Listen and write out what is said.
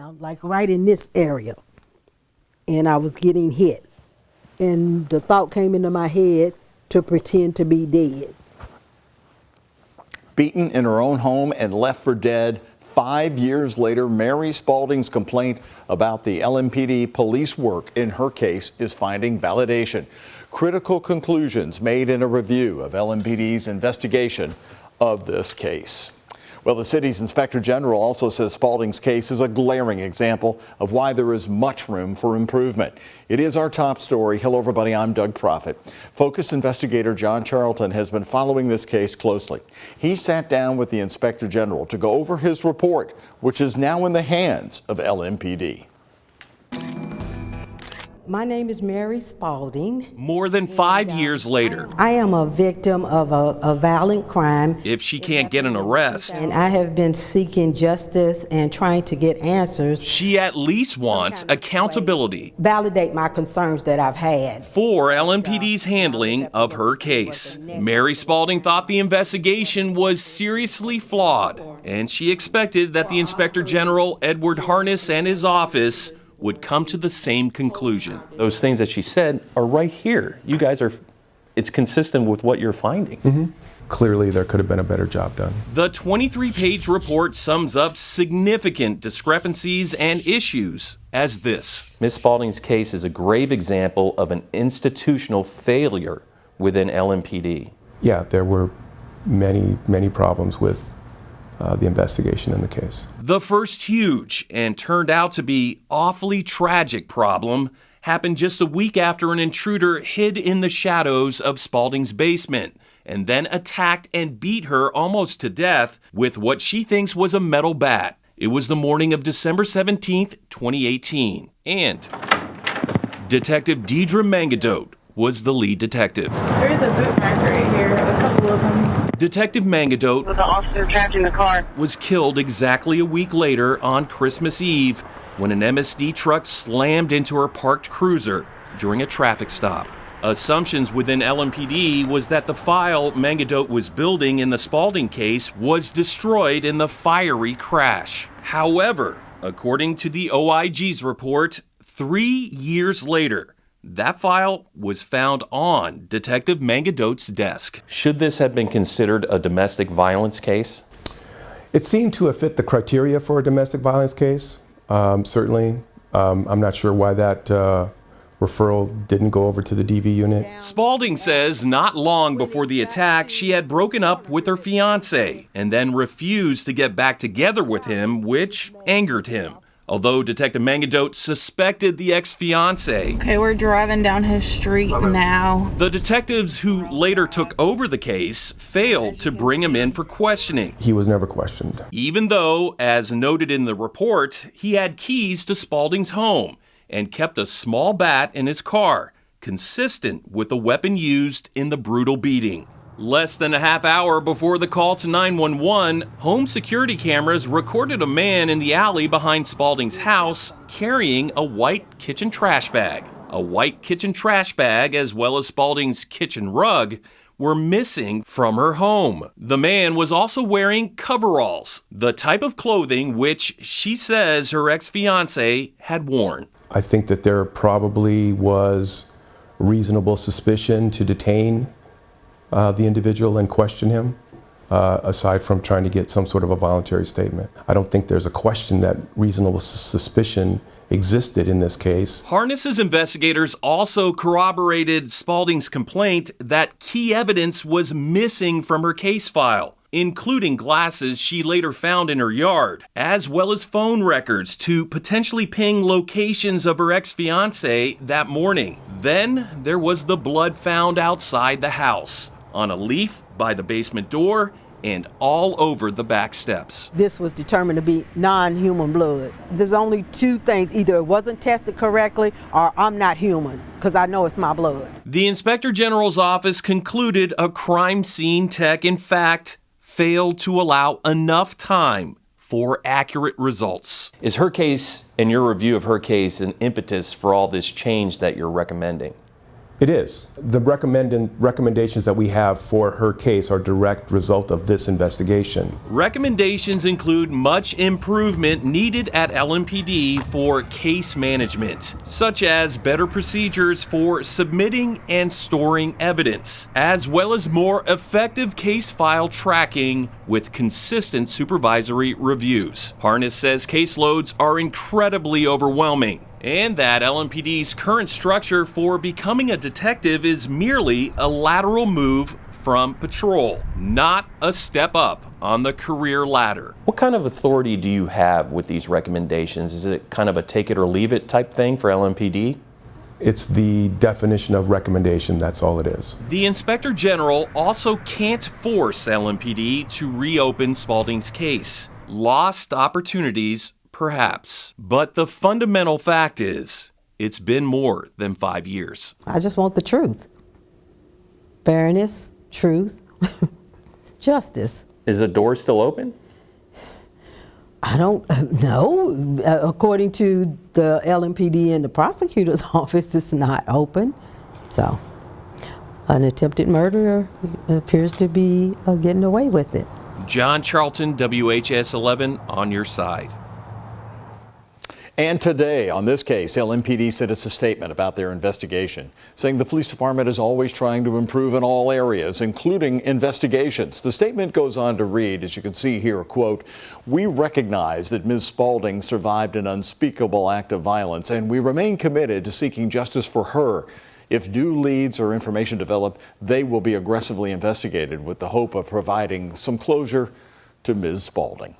Like right in this area, and I was getting hit, and the thought came into my head to pretend to be dead. Beaten in her own home and left for dead. 5 years later, Mary Spalding's complaint about the LMPD police work in her case is finding validation. Critical conclusions made in a review of LMPD's investigation of this case. Well, the city's inspector general also says Spalding's case is a glaring example of why there is much room for improvement. It is our top story. Hello, everybody. I'm Doug Proffitt. Focused investigator John Charlton has been following this case closely. He sat down with the inspector general to go over his report, which is now in the hands of LMPD. My name is Mary Spalding. More than 5 years later, I am a victim of a violent crime. if she can't get an arrest, And I have been seeking justice and trying to get answers. she at least wants accountability Validate my concerns that I've had. for LMPD's handling of her case. Mary Spalding thought the investigation was seriously flawed, and she expected that the Inspector General, Edward Harness, and his office would come to the same conclusion. Those things that she said are right here. You guys are, it's consistent with what you're finding. Clearly, there could have been a better job done. The 23-page report sums up significant discrepancies and issues as this. Ms. Spalding's case is a grave example of an institutional failure within LMPD. Yeah, there were many problems with the investigation in the case. The first huge and turned out to be awfully tragic problem happened just a week after an intruder hid in the shadows of Spalding's basement and then attacked and beat her almost to death with what she thinks was a metal bat. It was the morning of December 17th, 2018. And Detective Deidre Mangadote was the lead detective. There is a boot rack right here, a couple of them. Detective Mangadote With the officer trapped in the car. was killed exactly a week later on Christmas Eve when an MSD truck slammed into her parked cruiser during a traffic stop. Assumptions within LMPD was that the file Mangadote was building in the Spalding case was destroyed in the fiery crash. However, according to the OIG's report, 3 years later, that file was found on Detective Mangadote's desk. Should this have been considered a domestic violence case? It seemed to have fit the criteria for a domestic violence case, certainly. I'm not sure why that referral didn't go over to the DV unit. Spalding says not long before the attack, she had broken up with her fiancé and then refused to get back together with him, which angered him. Although Detective Mangadote suspected the ex-fiancé. Okay, we're driving down his street now. The detectives who later took over the case failed to bring him in for questioning. He was never questioned. Even though, as noted in the report, he had keys to Spalding's home and kept a small bat in his car, consistent with the weapon used in the brutal beating. Less than a half hour before the call to 911, home security cameras recorded a man in the alley behind Spalding's house carrying a white kitchen trash bag. A white kitchen trash bag, as well as Spalding's kitchen rug, were missing from her home. The man was also wearing coveralls, the type of clothing which she says her ex-fiancé had worn. I think that there probably was reasonable suspicion to detain the individual and question him, aside from trying to get some sort of a voluntary statement. I don't think there's a question that reasonable suspicion existed in this case. Harness's investigators also corroborated Spalding's complaint that key evidence was missing from her case file, including glasses she later found in her yard, as well as phone records to potentially ping locations of her ex-fiancé that morning. Then there was the blood found outside the house, on a leaf by the basement door, and all over the back steps. This was determined to be non-human blood. There's only two things: either it wasn't tested correctly or I'm not human, because I know it's my blood. The Inspector General's office concluded a crime scene tech, in fact, failed to allow enough time for accurate results. Is her case, and your review of her case, an impetus for all this change that you're recommending? It is. The recommendations that we have for her case are direct result of this investigation. Recommendations include much improvement needed at LMPD for case management, such as better procedures for submitting and storing evidence, as well as more effective case file tracking with consistent supervisory reviews. Harness says caseloads are incredibly overwhelming, and that LMPD's current structure for becoming a detective is merely a lateral move from patrol, not a step up on the career ladder. What kind of authority do you have with these recommendations? Is it kind of a take it or leave it type thing for LMPD? It's the definition of recommendation, that's all it is. The Inspector General also can't force LMPD to reopen Spalding's case. Lost opportunities, perhaps. But the fundamental fact is, it's been more than 5 years. I just want the truth. Fairness, truth, justice. Is the door still open? I don't know. According to the LMPD and the prosecutor's office, it's not open. So, an attempted murderer appears to be getting away with it. John Charlton, WHS 11, on your side. And today, on this case, LMPD sent us a statement about their investigation, saying the police department is always trying to improve in all areas, including investigations. The statement goes on to read, as you can see here, quote, "We recognize that Ms. Spalding survived an unspeakable act of violence, and we remain committed to seeking justice for her. If new leads or information develop, they will be aggressively investigated with the hope of providing some closure to Ms. Spalding."